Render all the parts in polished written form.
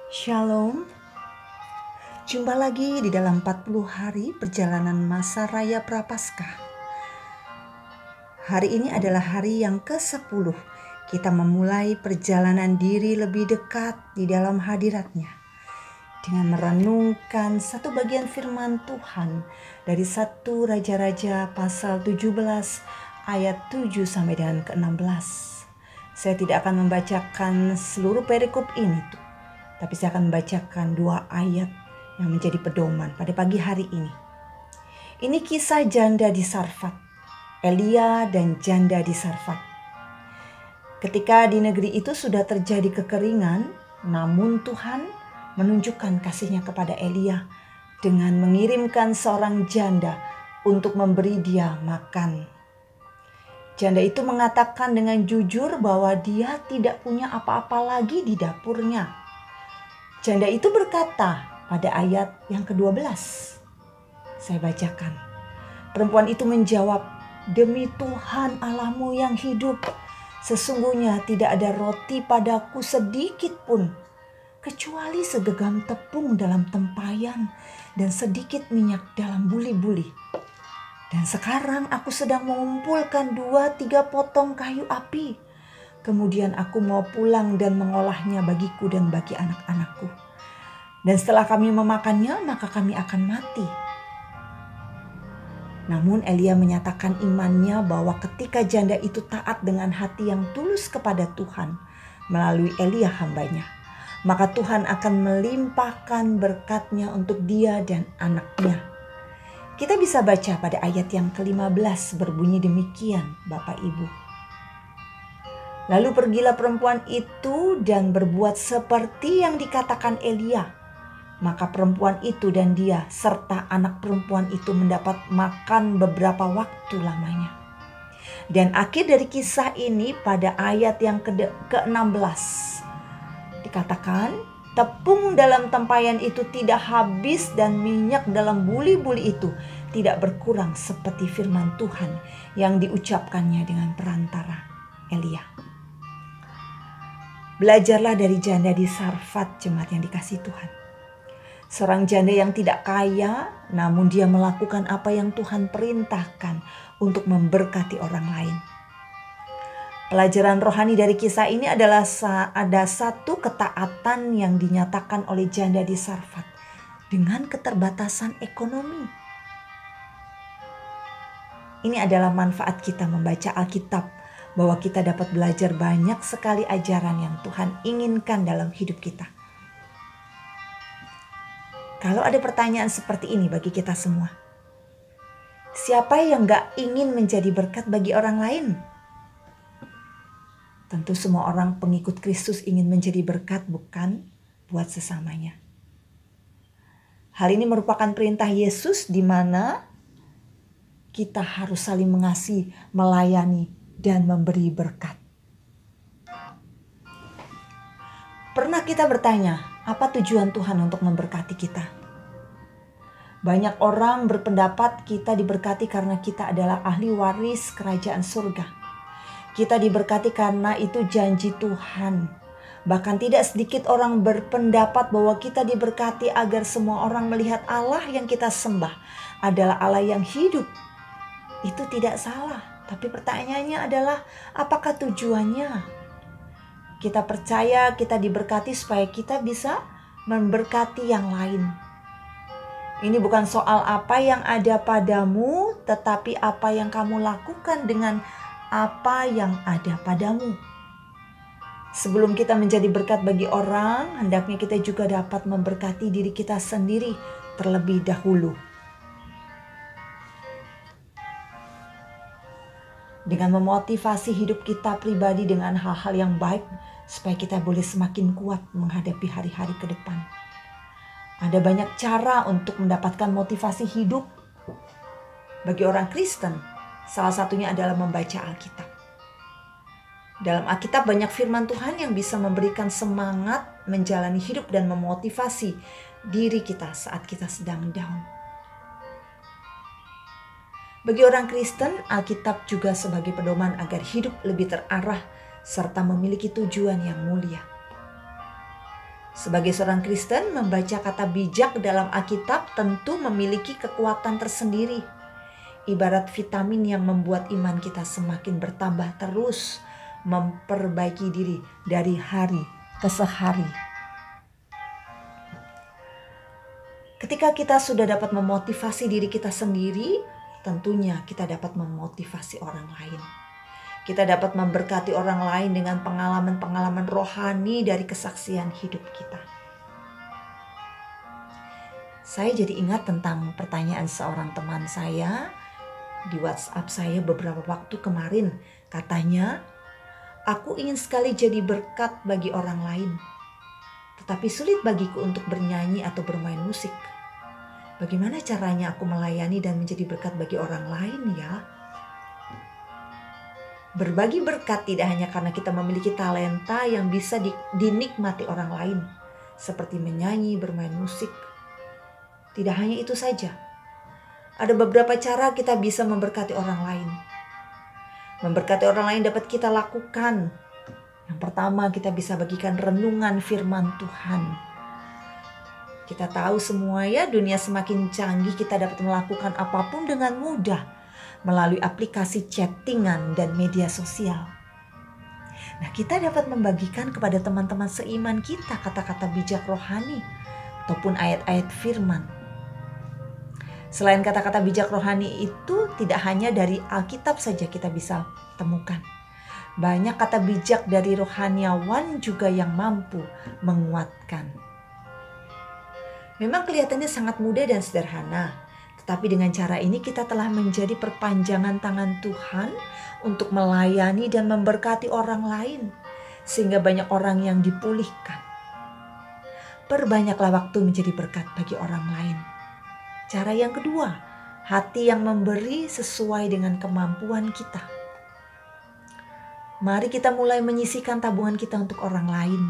Shalom, jumpa lagi di dalam 40 hari perjalanan masa raya Prapaskah. Hari ini adalah hari yang ke-10. Kita memulai perjalanan diri lebih dekat di dalam hadirat-Nya dengan merenungkan satu bagian firman Tuhan dari 1 Raja-Raja pasal 17 ayat 7 sampai dengan ke-16. Saya tidak akan membacakan seluruh perikop ini, tapi saya akan membacakan 2 ayat yang menjadi pedoman pada pagi hari ini. Ini kisah janda di Sarfat, Elia dan janda di Sarfat. Ketika di negeri itu sudah terjadi kekeringan, namun Tuhan menunjukkan kasih-Nya kepada Elia dengan mengirimkan seorang janda untuk memberi dia makan. Janda itu mengatakan dengan jujur bahwa dia tidak punya apa-apa lagi di dapurnya. Janda itu berkata pada ayat yang ke-12. Saya bacakan. Perempuan itu menjawab, "Demi Tuhan Allahmu yang hidup, sesungguhnya tidak ada roti padaku sedikit pun, kecuali segenggam tepung dalam tempayan dan sedikit minyak dalam buli-buli. Dan sekarang aku sedang mengumpulkan 2-3 potong kayu api. Kemudian aku mau pulang dan mengolahnya bagiku dan bagi anak-anakku. Dan setelah kami memakannya, maka kami akan mati." Namun Elia menyatakan imannya bahwa ketika janda itu taat dengan hati yang tulus kepada Tuhan melalui Elia hambanya, maka Tuhan akan melimpahkan berkat-Nya untuk dia dan anaknya. Kita bisa baca pada ayat yang ke-15 berbunyi demikian, Bapak Ibu. Lalu pergilah perempuan itu dan berbuat seperti yang dikatakan Elia. Maka perempuan itu dan dia serta anak perempuan itu mendapat makan beberapa waktu lamanya. Dan akhir dari kisah ini pada ayat yang ke-16 dikatakan, tepung dalam tempayan itu tidak habis dan minyak dalam buli-buli itu tidak berkurang seperti firman Tuhan yang diucapkannya dengan perantara Elia. Belajarlah dari janda di Sarfat, jemaat yang dikasihi Tuhan. Seorang janda yang tidak kaya, namun dia melakukan apa yang Tuhan perintahkan untuk memberkati orang lain. Pelajaran rohani dari kisah ini adalah ada satu ketaatan yang dinyatakan oleh janda di Sarfat dengan keterbatasan ekonomi. Ini adalah manfaat kita membaca Alkitab, bahwa kita dapat belajar banyak sekali ajaran yang Tuhan inginkan dalam hidup kita. Kalau ada pertanyaan seperti ini bagi kita semua, siapa yang gak ingin menjadi berkat bagi orang lain? Tentu semua orang pengikut Kristus ingin menjadi berkat, bukan buat sesamanya. Hal ini merupakan perintah Yesus di mana kita harus saling mengasihi, melayani, dan memberi berkat. Pernah kita bertanya, apa tujuan Tuhan untuk memberkati kita? Banyak orang berpendapat kita diberkati karena kita adalah ahli waris kerajaan surga. Kita diberkati karena itu janji Tuhan. Bahkan tidak sedikit orang berpendapat bahwa kita diberkati agar semua orang melihat Allah yang kita sembah adalah Allah yang hidup. Itu tidak salah. Tapi pertanyaannya adalah, apakah tujuannya? Kita percaya kita diberkati supaya kita bisa memberkati yang lain. Ini bukan soal apa yang ada padamu, tetapi apa yang kamu lakukan dengan apa yang ada padamu. Sebelum kita menjadi berkat bagi orang, hendaknya kita juga dapat memberkati diri kita sendiri terlebih dahulu. Dengan memotivasi hidup kita pribadi dengan hal-hal yang baik supaya kita boleh semakin kuat menghadapi hari-hari ke depan. Ada banyak cara untuk mendapatkan motivasi hidup bagi orang Kristen. Salah satunya adalah membaca Alkitab. Dalam Alkitab banyak firman Tuhan yang bisa memberikan semangat menjalani hidup dan memotivasi diri kita saat kita sedang down. Bagi orang Kristen, Alkitab juga sebagai pedoman agar hidup lebih terarah serta memiliki tujuan yang mulia. Sebagai seorang Kristen, membaca kata bijak dalam Alkitab tentu memiliki kekuatan tersendiri. Ibarat vitamin yang membuat iman kita semakin bertambah terus, memperbaiki diri dari hari ke hari. Ketika kita sudah dapat memotivasi diri kita sendiri, tentunya kita dapat memotivasi orang lain. Kita dapat memberkati orang lain dengan pengalaman-pengalaman rohani dari kesaksian hidup kita. Saya jadi ingat tentang pertanyaan seorang teman saya di WhatsApp saya beberapa waktu kemarin. Katanya, aku ingin sekali jadi berkat bagi orang lain, tetapi sulit bagiku untuk bernyanyi atau bermain musik. Bagaimana caranya aku melayani dan menjadi berkat bagi orang lain ya? Berbagi berkat tidak hanya karena kita memiliki talenta yang bisa dinikmati orang lain, seperti menyanyi, bermain musik. Tidak hanya itu saja. Ada beberapa cara kita bisa memberkati orang lain. Memberkati orang lain dapat kita lakukan. Yang pertama, kita bisa bagikan renungan firman Tuhan. Kita tahu semua ya, dunia semakin canggih, kita dapat melakukan apapun dengan mudah melalui aplikasi chattingan dan media sosial. Nah, kita dapat membagikan kepada teman-teman seiman kita kata-kata bijak rohani ataupun ayat-ayat firman. Selain kata-kata bijak rohani itu tidak hanya dari Alkitab saja kita bisa temukan. Banyak kata bijak dari rohaniawan juga yang mampu menguatkan. Memang kelihatannya sangat mudah dan sederhana, tetapi dengan cara ini kita telah menjadi perpanjangan tangan Tuhan untuk melayani dan memberkati orang lain, sehingga banyak orang yang dipulihkan. Perbanyaklah waktu menjadi berkat bagi orang lain. Cara yang kedua, hati yang memberi sesuai dengan kemampuan kita. Mari kita mulai menyisihkan tabungan kita untuk orang lain.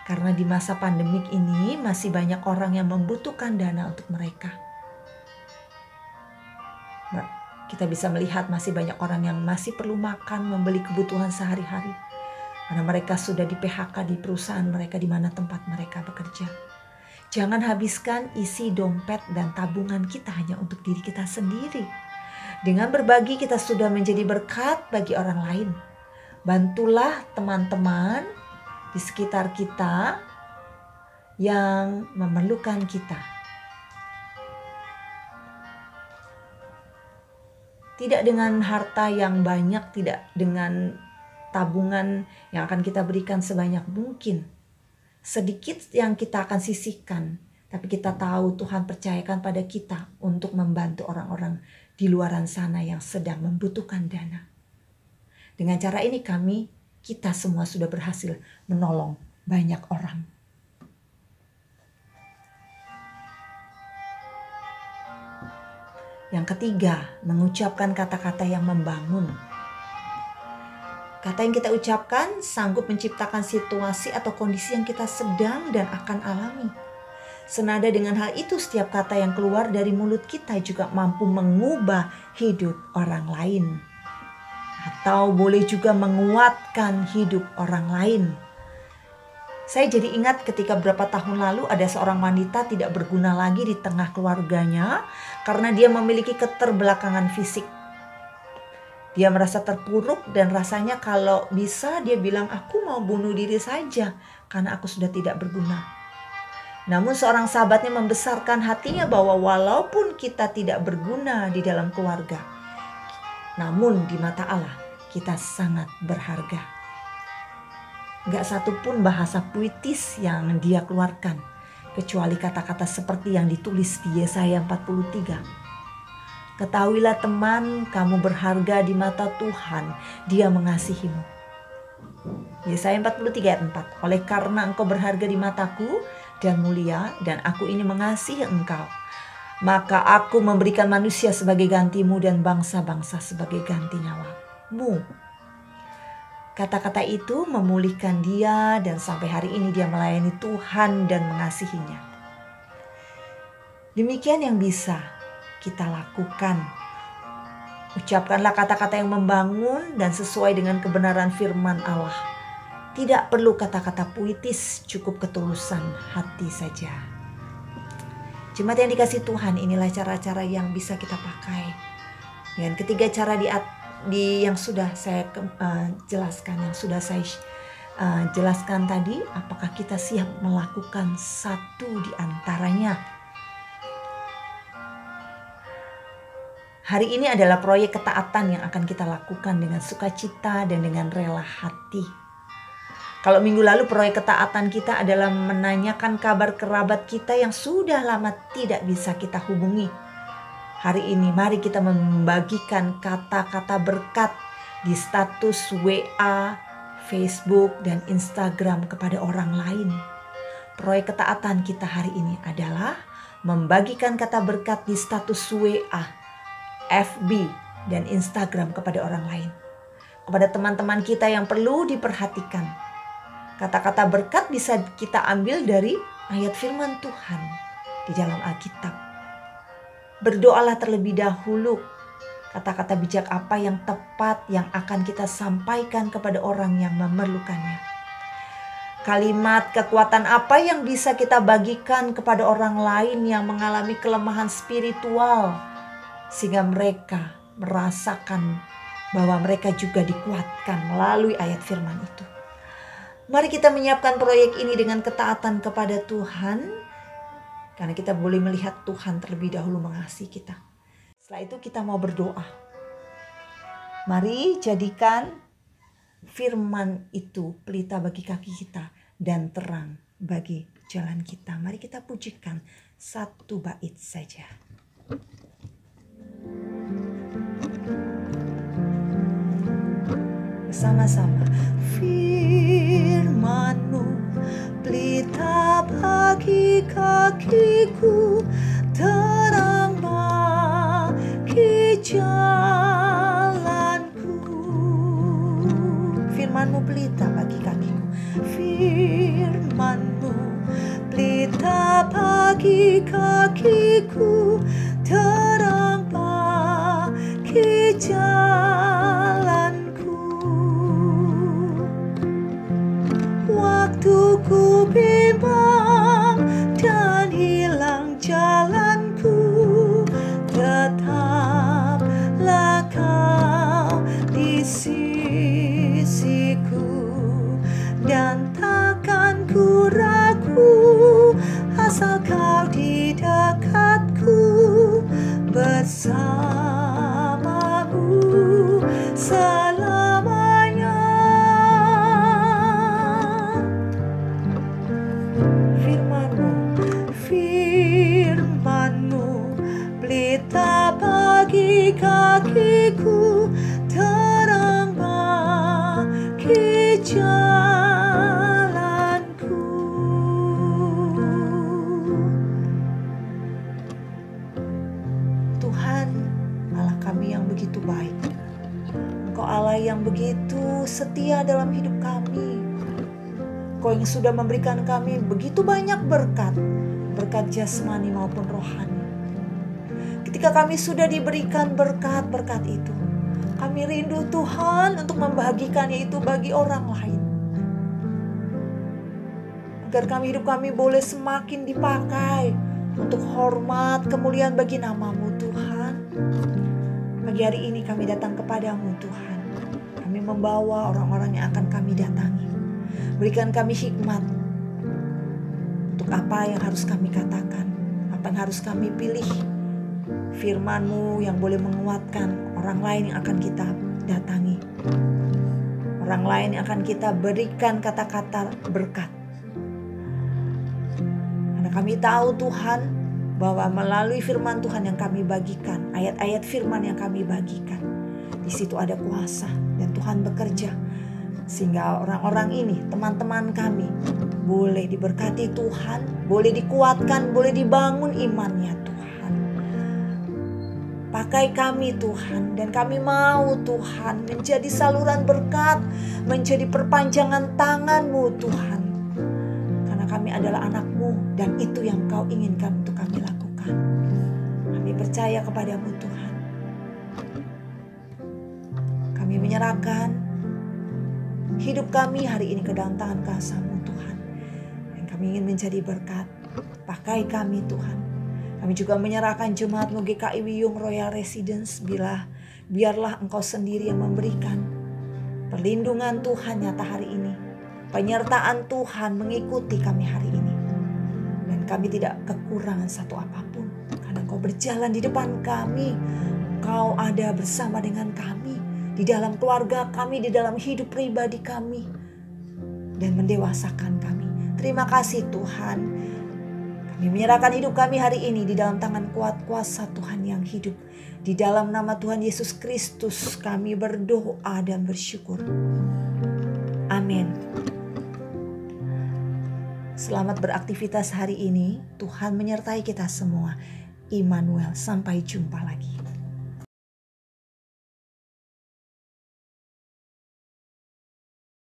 Karena di masa pandemik ini masih banyak orang yang membutuhkan dana untuk mereka. Kita bisa melihat masih banyak orang yang masih perlu makan, membeli kebutuhan sehari-hari. Karena mereka sudah di PHK di perusahaan mereka di mana tempat mereka bekerja. Jangan habiskan isi dompet dan tabungan kita hanya untuk diri kita sendiri. Dengan berbagi kita sudah menjadi berkat bagi orang lain. Bantulah teman-teman di sekitar kita yang memerlukan kita. Tidak dengan harta yang banyak, tidak dengan tabungan yang akan kita berikan sebanyak mungkin. Sedikit yang kita akan sisihkan, tapi kita tahu Tuhan percayakan pada kita untuk membantu orang-orang di luaran sana yang sedang membutuhkan dana. Dengan cara ini kita semua sudah berhasil menolong banyak orang. Yang ketiga, mengucapkan kata-kata yang membangun. Kata yang kita ucapkan sanggup menciptakan situasi atau kondisi yang kita sedang dan akan alami. Senada dengan hal itu, setiap kata yang keluar dari mulut kita juga mampu mengubah hidup orang lain. Atau boleh juga menguatkan hidup orang lain. Saya jadi ingat ketika beberapa tahun lalu ada seorang wanita tidak berguna lagi di tengah keluarganya karena dia memiliki keterbelakangan fisik. Dia merasa terpuruk dan rasanya kalau bisa dia bilang, aku mau bunuh diri saja karena aku sudah tidak berguna. Namun seorang sahabatnya membesarkan hatinya bahwa walaupun kita tidak berguna di dalam keluarga, namun di mata Allah kita sangat berharga. Gak satu pun bahasa puitis yang dia keluarkan, kecuali kata-kata seperti yang ditulis di Yesaya 43. Ketahuilah teman, kamu berharga di mata Tuhan, Dia mengasihimu. Yesaya 43 ayat 4. Oleh karena engkau berharga di mataku dan mulia, dan aku ini mengasihi engkau, maka aku memberikan manusia sebagai gantimu dan bangsa-bangsa sebagai ganti nyawamu. Kata-kata itu memulihkan dia dan sampai hari ini dia melayani Tuhan dan mengasihinya. Demikian yang bisa kita lakukan. Ucapkanlah kata-kata yang membangun dan sesuai dengan kebenaran firman Allah. Tidak perlu kata-kata puitis, cukup ketulusan hati saja. Jemaat yang dikasihi Tuhan, inilah cara-cara yang bisa kita pakai. Dan ketiga cara yang sudah saya jelaskan, yang sudah saya jelaskan tadi, apakah kita siap melakukan satu di antaranya? Hari ini adalah proyek ketaatan yang akan kita lakukan dengan sukacita dan dengan rela hati. Kalau minggu lalu proyek ketaatan kita adalah menanyakan kabar kerabat kita yang sudah lama tidak bisa kita hubungi. Hari ini mari kita membagikan kata-kata berkat di status WA, Facebook, dan Instagram kepada orang lain. Proyek ketaatan kita hari ini adalah membagikan kata berkat di status WA, FB, dan Instagram kepada orang lain. Kepada teman-teman kita yang perlu diperhatikan. Kata-kata berkat bisa kita ambil dari ayat firman Tuhan di dalam Alkitab. Berdoalah terlebih dahulu. Kata-kata bijak apa yang tepat yang akan kita sampaikan kepada orang yang memerlukannya. Kalimat kekuatan apa yang bisa kita bagikan kepada orang lain yang mengalami kelemahan spiritual. Sehingga mereka merasakan bahwa mereka juga dikuatkan melalui ayat firman itu. Mari kita menyiapkan proyek ini dengan ketaatan kepada Tuhan. Karena kita boleh melihat Tuhan terlebih dahulu mengasihi kita. Setelah itu kita mau berdoa. Mari jadikan firman itu pelita bagi kaki kita dan terang bagi jalan kita. Mari kita pujikan satu bait saja. Bersama-sama. Firman-Mu pelita bagi kakiku, terang bagi jalanku. Firman-Mu pelita bagi kakiku. Firman-Mu pelita bagi kakiku, terang bagi jalanku. Waktu ku bimbang dan hilang jalanku, tetaplah Kau di sisiku, dan takkan ku ragu asal Kau di dekatku, bersamamu selamanya. Firman-Mu pelita bagi kakiku, terang bagi jalanku. Tuhan, Allah kami yang begitu baik. Engkau Allah yang begitu setia dalam hidup kami. Engkau yang sudah memberikan kami begitu banyak berkat jasmani maupun rohani. Ketika kami sudah diberikan berkat-berkat itu, kami rindu Tuhan untuk membagikannya itu bagi orang lain. Agar hidup kami boleh semakin dipakai untuk hormat kemuliaan bagi nama-Mu Tuhan. Pagi hari ini kami datang kepadamu Tuhan. Kami membawa orang-orang yang akan kami datangi. Berikan kami hikmat untuk apa yang harus kami katakan, apa yang harus kami pilih. Firman-Mu yang boleh menguatkan orang lain yang akan kita datangi. Orang lain yang akan kita berikan kata-kata berkat. Karena kami tahu Tuhan bahwa melalui firman Tuhan yang kami bagikan, ayat-ayat firman yang kami bagikan, di situ ada kuasa dan Tuhan bekerja. Sehingga orang-orang ini, teman-teman kami, boleh diberkati Tuhan, boleh dikuatkan, boleh dibangun imannya Tuhan. Pakai kami Tuhan, dan kami mau Tuhan menjadi saluran berkat, menjadi perpanjangan tangan-Mu Tuhan. Karena kami adalah anak-Mu dan itu yang Kau inginkan untuk kami lakukan. Kami percaya kepada-Mu Tuhan. Kami menyerahkan hidup kami hari ini ke dalam tangan kasih-Mu Tuhan. Dan kami ingin menjadi berkat. Pakai kami Tuhan. Kami juga menyerahkan jemaat-Mu GKI Wiyung Royal Residence. Biarlah Engkau sendiri yang memberikan perlindungan Tuhan nyata hari ini. Penyertaan Tuhan mengikuti kami hari ini. Dan kami tidak kekurangan satu apapun. Karena Engkau berjalan di depan kami. Engkau ada bersama dengan kami. Di dalam keluarga kami, di dalam hidup pribadi kami. Dan mendewasakan kami. Terima kasih Tuhan. Kami menyerahkan hidup kami hari ini di dalam tangan kuat kuasa Tuhan yang hidup. Di dalam nama Tuhan Yesus Kristus kami berdoa dan bersyukur. Amin. Selamat beraktivitas hari ini. Tuhan menyertai kita semua. Immanuel, sampai jumpa lagi.